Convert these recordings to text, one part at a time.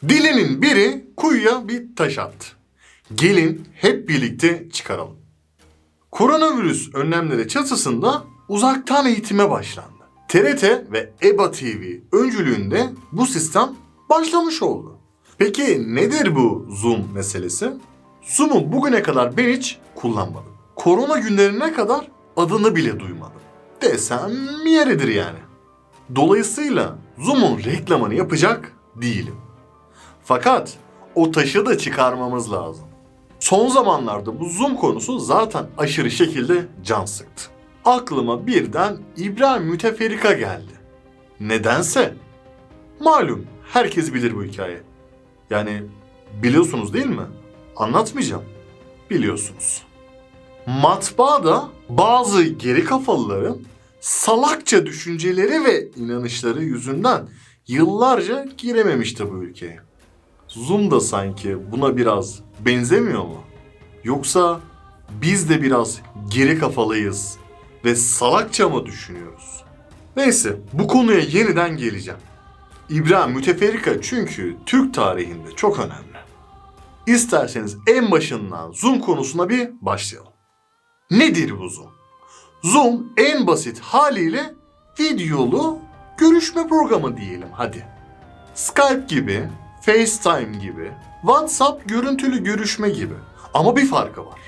Dilinin biri kuyuya bir taş attı. Gelin hep birlikte çıkaralım. Koronavirüs önlemleri çatısında uzaktan eğitime başlandı. TRT ve EBA TV öncülüğünde bu sistem başlamış oldu. Peki nedir bu Zoom meselesi? Zoom'u bugüne kadar ben hiç kullanmadım. Korona günlerine kadar adını bile duymadım. Desem yeridir yani. Dolayısıyla Zoom'un reklamını yapacak değilim. Fakat o taşı da çıkarmamız lazım. Son zamanlarda bu Zoom konusu zaten aşırı şekilde can sıktı. Aklıma birden İbrahim Müteferrika geldi. Nedense. Malum herkes bilir bu hikaye. Yani biliyorsunuz değil mi? Anlatmayacağım. Biliyorsunuz. Matbaada bazı geri kafalıların salakça düşünceleri ve inanışları yüzünden yıllarca girememişti bu ülkeye. Zoom da sanki buna biraz benzemiyor mu? Yoksa biz de biraz geri kafalıyız ve salakça mı düşünüyoruz? Neyse, bu konuya yeniden geleceğim. İbrahim Müteferrika çünkü Türk tarihinde çok önemli. İsterseniz en başından Zoom konusuna bir başlayalım. Nedir bu Zoom? Zoom en basit haliyle videolu görüşme programı diyelim hadi. Skype gibi, FaceTime gibi, WhatsApp görüntülü görüşme gibi. Ama bir farkı var.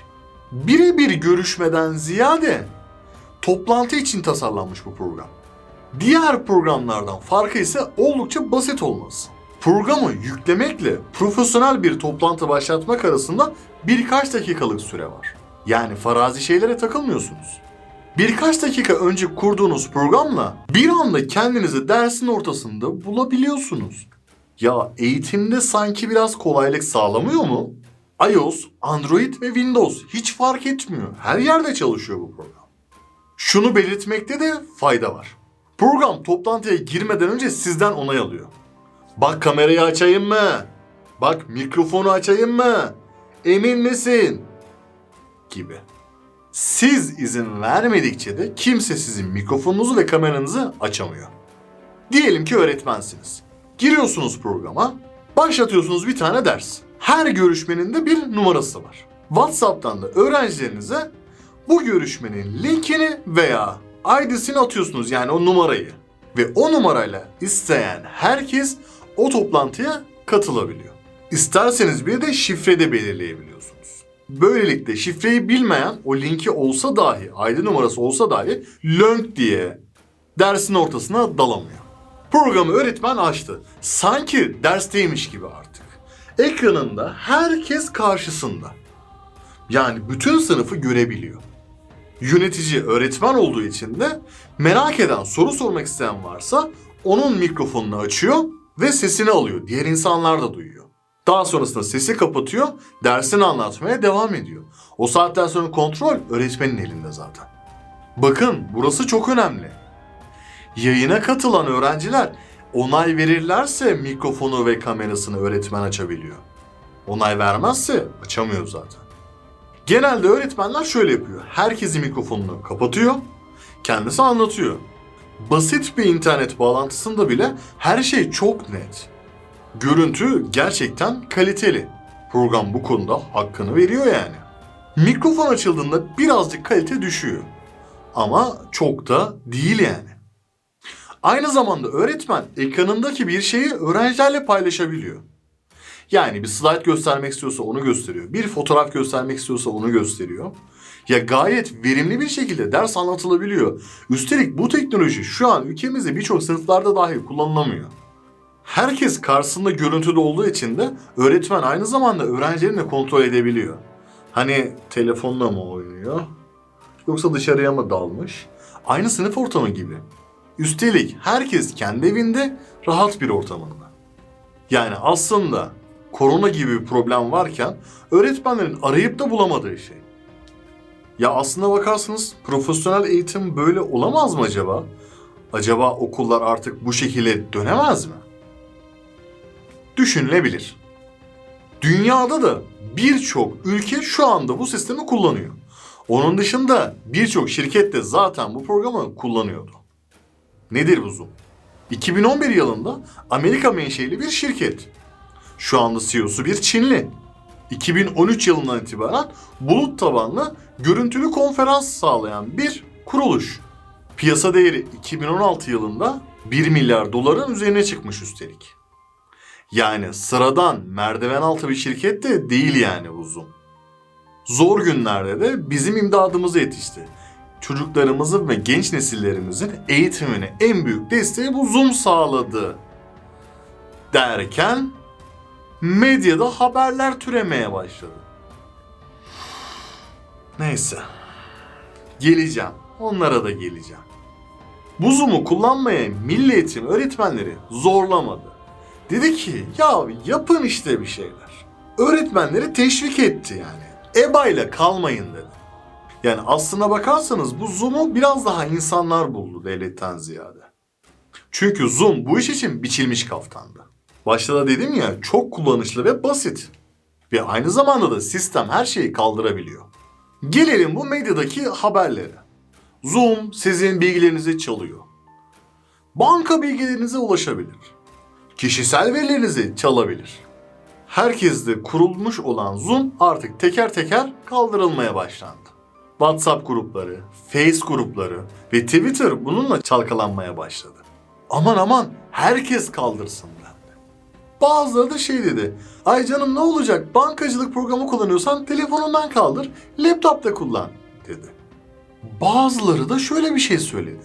Birebir görüşmeden ziyade toplantı için tasarlanmış bu program. Diğer programlardan farkı ise oldukça basit olması. Programı yüklemekle profesyonel bir toplantı başlatmak arasında birkaç dakikalık süre var. Yani farazi şeylere takılmıyorsunuz. Birkaç dakika önce kurduğunuz programla bir anda kendinizi dersin ortasında bulabiliyorsunuz. Ya eğitimde sanki biraz kolaylık sağlamıyor mu? iOS, Android ve Windows hiç fark etmiyor. Her yerde çalışıyor bu program. Şunu belirtmekte de fayda var. Program toplantıya girmeden önce sizden onay alıyor. Bak kamerayı açayım mı? Bak mikrofonu açayım mı? Emin misin? Gibi. Siz izin vermedikçe de kimse sizin mikrofonunuzu ve kameranızı açamıyor. Diyelim ki öğretmensiniz. Giriyorsunuz programa, başlatıyorsunuz bir tane ders. Her görüşmenin de bir numarası var. WhatsApp'tan da öğrencilerinize bu görüşmenin linkini veya ID'sini atıyorsunuz, yani o numarayı. Ve o numarayla isteyen herkes o toplantıya katılabiliyor. İsterseniz bir de şifre de belirleyebiliyorsunuz. Böylelikle şifreyi bilmeyen o linki olsa dahi, ID numarası olsa dahi lönk diye dersin ortasına dalamıyor. Programı öğretmen açtı. Sanki dersteymiş gibi artık. Ekranında herkes karşısında. Yani bütün sınıfı görebiliyor. Yönetici öğretmen olduğu için de merak eden, soru sormak isteyen varsa onun mikrofonunu açıyor ve sesini alıyor. Diğer insanlar da duyuyor. Daha sonrasında sesi kapatıyor, dersini anlatmaya devam ediyor. O saatten sonra kontrol öğretmenin elinde zaten. Bakın burası çok önemli. Yayına katılan öğrenciler onay verirlerse mikrofonu ve kamerasını öğretmen açabiliyor. Onay vermezse açamıyor zaten. Genelde öğretmenler şöyle yapıyor. Herkesin mikrofonunu kapatıyor, kendisi anlatıyor. Basit bir internet bağlantısında bile her şey çok net. Görüntü gerçekten kaliteli. Program bu konuda hakkını veriyor yani. Mikrofon açıldığında birazcık kalite düşüyor. Ama çok da değil yani. Aynı zamanda öğretmen ekranındaki bir şeyi öğrencilerle paylaşabiliyor. Yani bir slide göstermek istiyorsa onu gösteriyor. Bir fotoğraf göstermek istiyorsa onu gösteriyor. Ya gayet verimli bir şekilde ders anlatılabiliyor. Üstelik bu teknoloji şu an ülkemizde birçok sınıflarda dahi kullanılamıyor. Herkes karşısında görüntüde olduğu için de öğretmen aynı zamanda öğrencilerini de kontrol edebiliyor. Hani telefonla mı oynuyor? Yoksa dışarıya mı dalmış? Aynı sınıf ortamı gibi. Üstelik herkes kendi evinde rahat bir ortamında. Yani aslında korona gibi bir problem varken öğretmenlerin arayıp da bulamadığı şey. Ya aslına bakarsanız profesyonel eğitim böyle olamaz mı acaba? Acaba okullar artık bu şekilde dönemez mi? Düşünülebilir. Dünyada da birçok ülke şu anda bu sistemi kullanıyor. Onun dışında birçok şirket de zaten bu programı kullanıyordu. Nedir bu Zoom? 2011 yılında Amerika menşeli bir şirket. Şu anda CEO'su bir Çinli. 2013 yılından itibaren bulut tabanlı görüntülü konferans sağlayan bir kuruluş. Piyasa değeri 2016 yılında 1 milyar doların üzerine çıkmış üstelik. Yani sıradan merdiven altı bir şirket de değil yani bu Zoom. Zor günlerde de bizim imdadımıza yetişti. Çocuklarımızın ve genç nesillerimizin eğitimine en büyük desteği bu Zoom sağladı. Derken medyada haberler türemeye başladı. Neyse. Geleceğim. Onlara da geleceğim. Bu Zoom'u kullanmaya milli eğitim öğretmenleri zorlamadı. Dedi ki ya yapın işte bir şeyler. Öğretmenleri teşvik etti yani. EBA'yla kalmayın dedi. Yani aslına bakarsanız bu Zoom'u biraz daha insanlar buldu devletten ziyade. Çünkü Zoom bu iş için biçilmiş kaftandı. Başta da dedim ya çok kullanışlı ve basit. Ve aynı zamanda da sistem her şeyi kaldırabiliyor. Gelelim bu medyadaki haberlere. Zoom sizin bilgilerinizi çalıyor. Banka bilgilerinize ulaşabilir. Kişisel verilerinizi çalabilir. Herkeste kurulmuş olan Zoom artık teker teker kaldırılmaya başlandı. WhatsApp grupları, Face grupları ve Twitter bununla çalkalanmaya başladı. Aman aman herkes kaldırsın dendi. Bazıları da şey dedi. Ay canım ne olacak bankacılık programı kullanıyorsan telefonundan kaldır, laptopta kullan dedi. Bazıları da şöyle bir şey söyledi.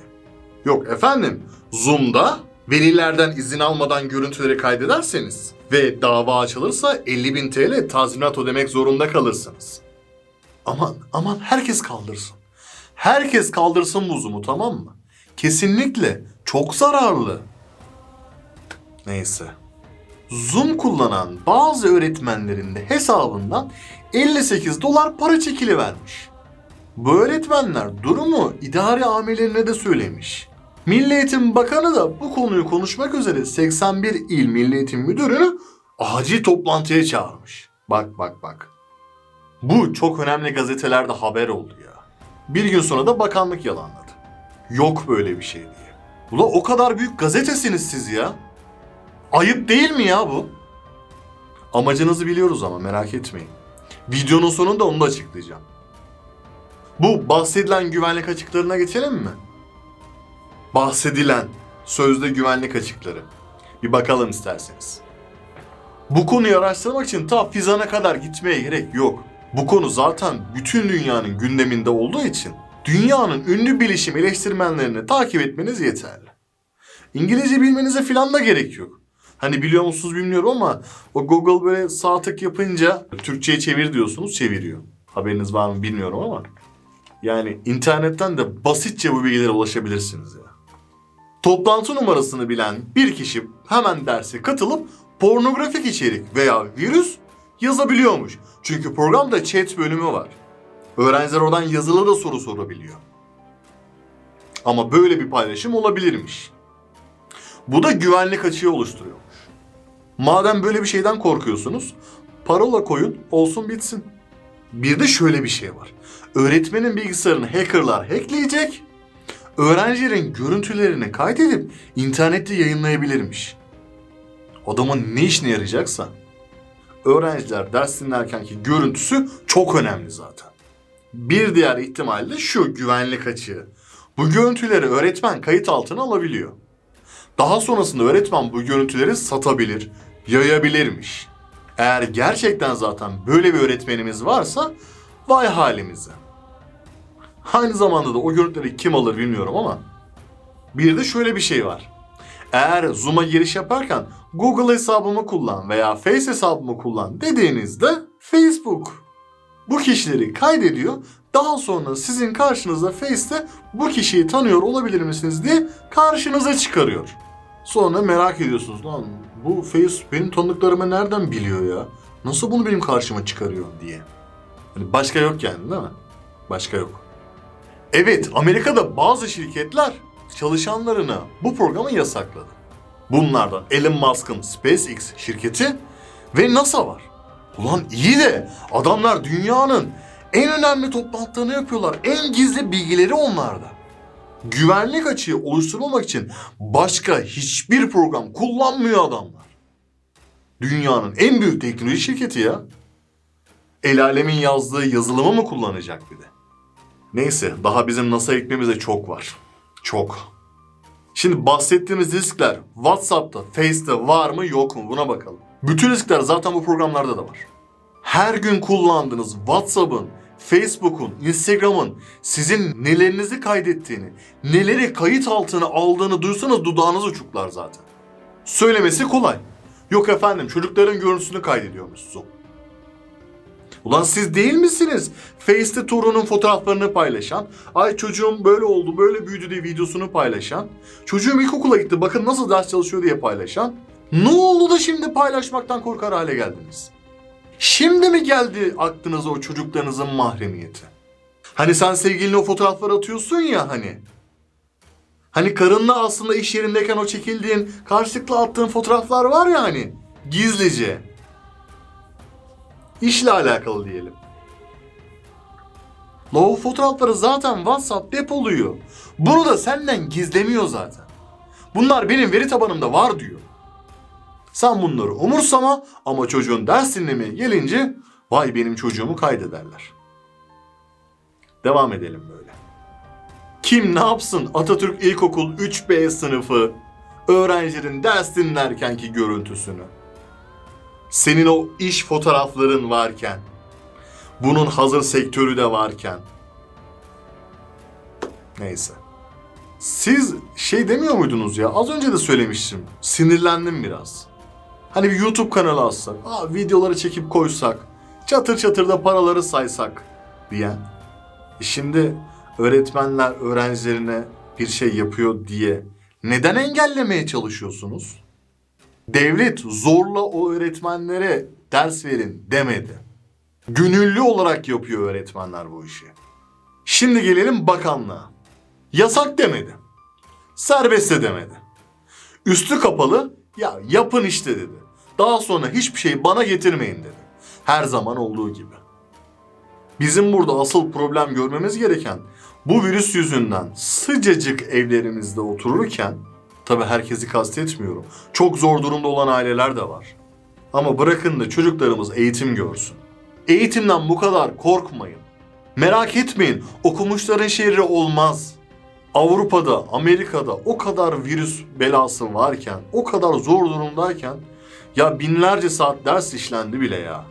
Yok efendim Zoom'da velilerden izin almadan görüntüleri kaydederseniz ve dava açılırsa 50.000 TL tazminat ödemek zorunda kalırsınız. Aman herkes kaldırsın. Herkes kaldırsın bu Zoom'u tamam mı? Kesinlikle çok zararlı. Neyse. Zoom kullanan bazı öğretmenlerin de hesabından 58 dolar para çekilivermiş. Bu öğretmenler durumu idare amirlerine de söylemiş. Milli Eğitim Bakanı da bu konuyu konuşmak üzere 81 il Milli Eğitim Müdürü'nü acil toplantıya çağırmış. Bak. Bu çok önemli gazetelerde haber oldu ya. Bir gün sonra da bakanlık yalanladı. Yok böyle bir şey diye. Ula o kadar büyük gazetesiniz siz ya. Ayıp değil mi ya bu? Amacınızı biliyoruz ama merak etmeyin. Videonun sonunda onu da açıklayacağım. Bu bahsedilen güvenlik açıklarına geçelim mi? Bahsedilen sözde güvenlik açıkları. Bir bakalım isterseniz. Bu konuyu araştırmak için ta Fizan'a kadar gitmeye gerek yok. Bu konu zaten bütün dünyanın gündeminde olduğu için dünyanın ünlü bilişim eleştirmenlerini takip etmeniz yeterli. İngilizce bilmenize falan da gerek yok. Hani biliyor musunuz bilmiyorum ama o Google böyle sağ tık yapınca Türkçe'ye çevir diyorsunuz çeviriyor. Haberiniz var mı bilmiyorum ama. Yani internetten de basitçe bu bilgilere ulaşabilirsiniz ya. Toplantı numarasını bilen bir kişi hemen derse katılıp pornografik içerik veya virüs yazabiliyormuş. Çünkü programda chat bölümü var. Öğrenciler oradan yazılı da soru sorabiliyor. Ama böyle bir paylaşım olabilirmiş. Bu da güvenlik açığı oluşturuyormuş. Madem böyle bir şeyden korkuyorsunuz, parola koyun olsun bitsin. Bir de şöyle bir şey var. Öğretmenin bilgisayarını hackerlar hackleyecek, öğrencilerin görüntülerini kaydedip internette yayınlayabilirmiş. Adamın ne işine yarayacaksa. Öğrenciler ders dinlerkenki görüntüsü çok önemli zaten. Bir diğer ihtimal de şu güvenlik açığı. Bu görüntüleri öğretmen kayıt altına alabiliyor. Daha sonrasında öğretmen bu görüntüleri satabilir, yayabilirmiş. Eğer gerçekten zaten böyle bir öğretmenimiz varsa vay halimize. Aynı zamanda da o görüntüleri kim alır bilmiyorum ama bir de şöyle bir şey var. Eğer Zoom'a giriş yaparken Google hesabımı kullan veya Face hesabımı kullan dediğinizde Facebook bu kişileri kaydediyor. Daha sonra sizin karşınızda Face'te bu kişiyi tanıyor olabilir misiniz diye karşınıza çıkarıyor. Sonra merak ediyorsunuz lan bu Face benim tanıdıklarımı nereden biliyor ya? Nasıl bunu benim karşıma çıkarıyor diye. Yani başka yok yani değil mi? Başka yok. Evet Amerika'da bazı şirketler çalışanlarına bu programı yasakladı. Bunlardan Elon Musk'ın SpaceX şirketi ve NASA var. Ulan iyi de adamlar dünyanın en önemli toplantılarını yapıyorlar. En gizli bilgileri onlarda. Güvenlik açığı oluşturmamak için başka hiçbir program kullanmıyor adamlar. Dünyanın en büyük teknoloji şirketi ya. El alemin yazdığı yazılımı mı kullanacak bir de? Neyse, daha bizim NASA'ya gitmemize çok var. Çok. Şimdi bahsettiğimiz riskler WhatsApp'ta, Face'te var mı yok mu buna bakalım. Bütün riskler zaten bu programlarda da var. Her gün kullandığınız WhatsApp'ın, Facebook'un, Instagram'ın sizin nelerinizi kaydettiğini, neleri kayıt altına aldığını duysanız dudağınız uçuklar zaten. Söylemesi kolay. Yok efendim, çocukların görüntüsünü kaydediyormuşsun. Ulan siz değil misiniz? Face'te torunun fotoğraflarını paylaşan, ay çocuğum böyle oldu, böyle büyüdü diye videosunu paylaşan, çocuğum ilkokula gitti, bakın nasıl ders çalışıyor diye paylaşan. Ne oldu da şimdi paylaşmaktan korkar hale geldiniz? Şimdi mi geldi aklınıza o çocuklarınızın mahremiyeti? Hani sen sevgiline o fotoğrafları atıyorsun ya hani. Hani karınla aslında iş yerindeyken o çekildiğin, karşılıklı attığın fotoğraflar var ya hani. Gizlice. İşle alakalı diyelim. O fotoğrafları zaten WhatsApp depoluyor. Bunu da senden gizlemiyor zaten. Bunlar benim veri tabanımda var diyor. Sen bunları umursama ama çocuğun ders dinlemeye gelince vay benim çocuğumu kaydederler. Devam edelim böyle. Kim ne yapsın Atatürk İlkokul 3B sınıfı öğrencilerin ders dinlerkenki görüntüsünü. Senin o iş fotoğrafların varken, bunun hazır sektörü de varken. Neyse. Siz şey demiyor muydunuz ya? Az önce de söylemiştim. Sinirlendim biraz. Hani bir YouTube kanalı açsak, videoları çekip koysak, çatır çatır da paraları saysak diyen. Şimdi öğretmenler öğrencilerine bir şey yapıyor diye neden engellemeye çalışıyorsunuz? Devlet zorla o öğretmenlere ders verin demedi. Gönüllü olarak yapıyor öğretmenler bu işi. Şimdi gelelim bakanlığa. Yasak demedi. Serbest de demedi. Üstü kapalı, ya yapın işte dedi. Daha sonra hiçbir şeyi bana getirmeyin dedi. Her zaman olduğu gibi. Bizim burada asıl problem görmemiz gereken bu virüs yüzünden sıcacık evlerimizde otururken, tabii herkesi kastetmiyorum, çok zor durumda olan aileler de var. Ama bırakın da çocuklarımız eğitim görsün. Eğitimden bu kadar korkmayın. Merak etmeyin, okumuşların şehri olmaz. Avrupa'da, Amerika'da o kadar virüs belası varken, o kadar zor durumdayken ya binlerce saat ders işlendi bile ya.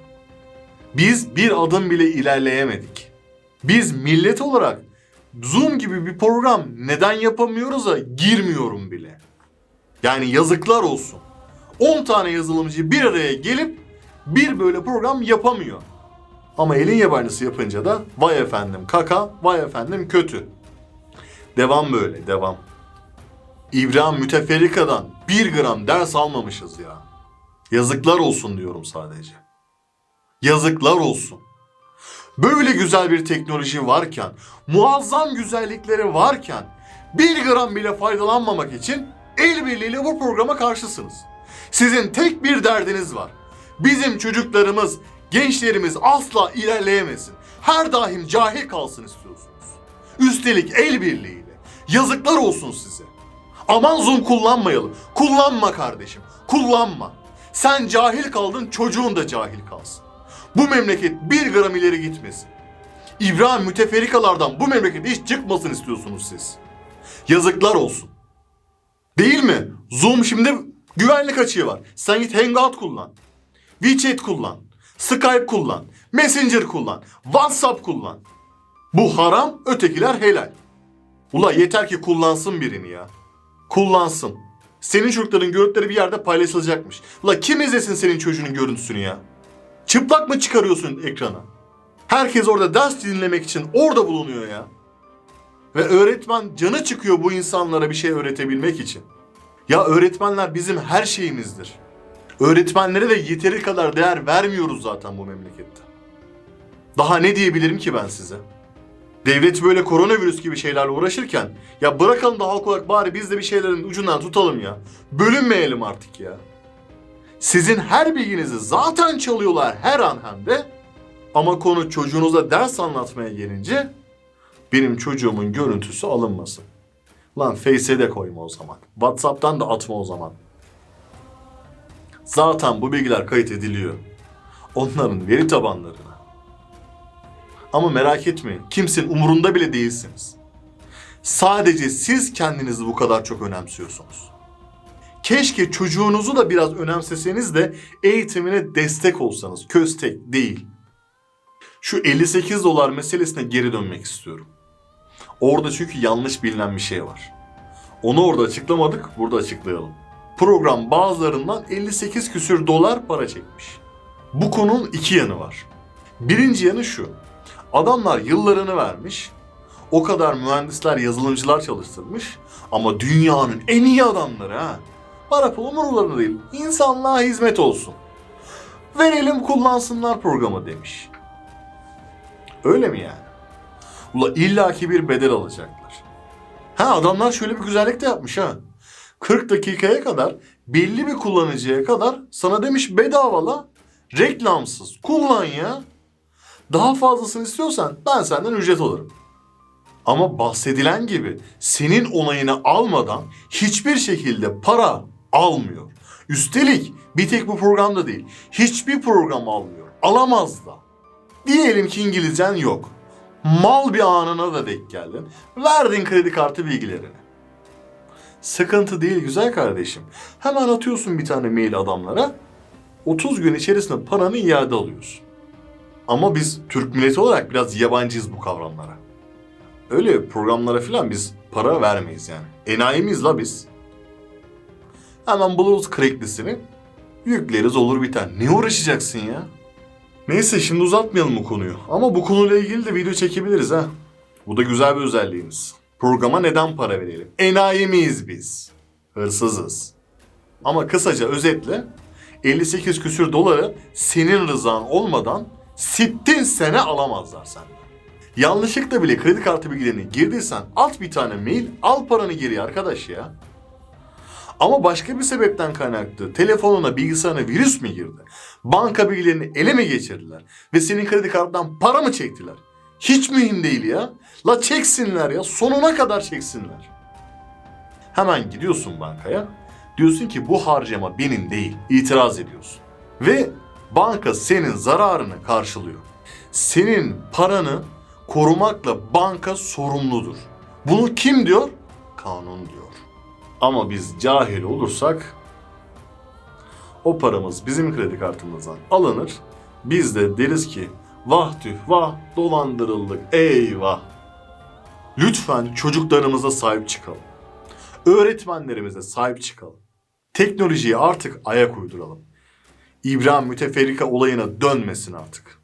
Biz bir adım bile ilerleyemedik. Biz millet olarak Zoom gibi bir program neden yapamıyoruz'a girmiyorum bile. Yani yazıklar olsun. 10 tane yazılımcı bir araya gelip bir böyle program yapamıyor. Ama elin yabancısı yapınca da vay efendim kaka, vay efendim kötü. Devam böyle, devam. İbrahim Müteferrika'dan 1 gram ders almamışız ya. Yazıklar olsun diyorum sadece. Yazıklar olsun. Böyle güzel bir teknoloji varken, muazzam güzellikleri varken 1 gram bile faydalanmamak için el birliğiyle bu programa karşısınız. Sizin tek bir derdiniz var. Bizim çocuklarımız, gençlerimiz asla ilerleyemesin. Her daim cahil kalsın istiyorsunuz. Üstelik el birliğiyle. Yazıklar olsun size. Aman Zoom kullanmayalım. Kullanma kardeşim. Kullanma. Sen cahil kaldın, çocuğun da cahil kalsın. Bu memleket 1 gram ileri gitmesin. İbrahim Müteferrikalardan bu memlekete hiç çıkmasın istiyorsunuz siz. Yazıklar olsun. Değil mi? Zoom şimdi güvenlik açığı var. Sen git Hangout kullan. WeChat kullan. Skype kullan. Messenger kullan. WhatsApp kullan. Bu haram, ötekiler helal. Ula yeter ki kullansın birini ya. Kullansın. Senin çocukların görüntüleri bir yerde paylaşılacakmış. Ula kim izlesin senin çocuğunun görüntüsünü ya? Çıplak mı çıkarıyorsun ekrana? Herkes orada ders dinlemek için orada bulunuyor ya. Ve öğretmen canı çıkıyor bu insanlara bir şey öğretebilmek için. Ya öğretmenler bizim her şeyimizdir. Öğretmenlere de yeteri kadar değer vermiyoruz zaten bu memlekette. Daha ne diyebilirim ki ben size? Devlet böyle koronavirüs gibi şeylerle uğraşırken ya bırakalım da halk olarak bari biz de bir şeylerin ucundan tutalım ya. Bölünmeyelim artık ya. Sizin her bilginizi zaten çalıyorlar her an hem de. Ama konu çocuğunuza ders anlatmaya gelince benim çocuğumun görüntüsü alınmasın. Lan Face'e de koyma o zaman. WhatsApp'tan da atma o zaman. Zaten bu bilgiler kayıt ediliyor. Onların veri tabanlarına. Ama merak etmeyin, kimsenin umurunda bile değilsiniz. Sadece siz kendinizi bu kadar çok önemsiyorsunuz. Keşke çocuğunuzu da biraz önemseseniz de eğitimine destek olsanız, köstek değil. Şu 58 dolar meselesine geri dönmek istiyorum. Orada çünkü yanlış bilinen bir şey var. Onu orada açıklamadık, burada açıklayalım. Program bazılarından 58 küsür dolar para çekmiş. Bu konunun iki yanı var. Birinci yanı şu. Adamlar yıllarını vermiş, o kadar mühendisler, yazılımcılar çalıştırmış ama dünyanın en iyi adamları ha. Para pul umurlarında değil, insanlığa hizmet olsun. Verelim kullansınlar programı demiş. Öyle mi yani? Ula illaki bir bedel alacaklar. Ha adamlar şöyle bir güzellik de yapmış ha. 40 dakikaya kadar belli bir kullanıcıya kadar sana demiş bedavalı, reklamsız kullan ya. Daha fazlasını istiyorsan ben senden ücret alırım. Ama bahsedilen gibi senin onayını almadan hiçbir şekilde para almıyor. Üstelik bir tek bu programda değil, hiçbir program almıyor. Alamaz da. Diyelim ki İngilizcen yok. Mal bir anına da denk geldin. Verdin kredi kartı bilgilerini. Sıkıntı değil güzel kardeşim. Hemen atıyorsun bir tane mail adamlara. 30 gün içerisinde paranı iade alıyorsun. Ama biz Türk milleti olarak biraz yabancıyız bu kavramlara. Öyle programlara filan biz para vermeyiz yani. Enayi miyiz la biz? Hemen buluruz cracklisini. Yükleriz olur biter. Ne uğraşacaksın ya? Neyse şimdi uzatmayalım bu konuyu. Ama bu konuyla ilgili de video çekebiliriz ha. Bu da güzel bir özelliğimiz. Programa neden para verelim? Enayi miyiz biz? Hırsızız. Ama kısaca özetle 58 küsür doları senin rızan olmadan sittin sene alamazlar senden. Yanlışlıkla bile kredi kartı bilgilerini girdiysen at bir tane mail, al paranı geri arkadaş ya. Ama başka bir sebepten kaynaklı telefonuna, bilgisayarına virüs mü girdi? Banka bilgilerini ele mi geçirdiler? Ve senin kredi kartından para mı çektiler? Hiç mühim değil ya. La çeksinler ya, sonuna kadar çeksinler. Hemen gidiyorsun bankaya. Diyorsun ki bu harcama benim değil. İtiraz ediyorsun. Ve banka senin zararını karşılıyor. Senin paranı korumakla banka sorumludur. Bunu kim diyor? Kanun diyor. Ama biz cahil olursak o paramız bizim kredi kartımızdan alınır. Biz de deriz ki vah tüh vah dolandırıldık eyvah. Lütfen çocuklarımıza sahip çıkalım. Öğretmenlerimize sahip çıkalım. Teknolojiye artık ayak uyduralım. İbrahim Müteferrika olayına dönmesin artık.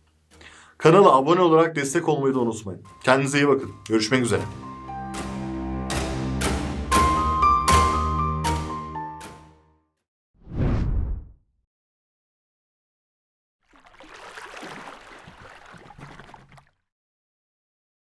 Kanala abone olarak destek olmayı da unutmayın. Kendinize iyi bakın. Görüşmek üzere.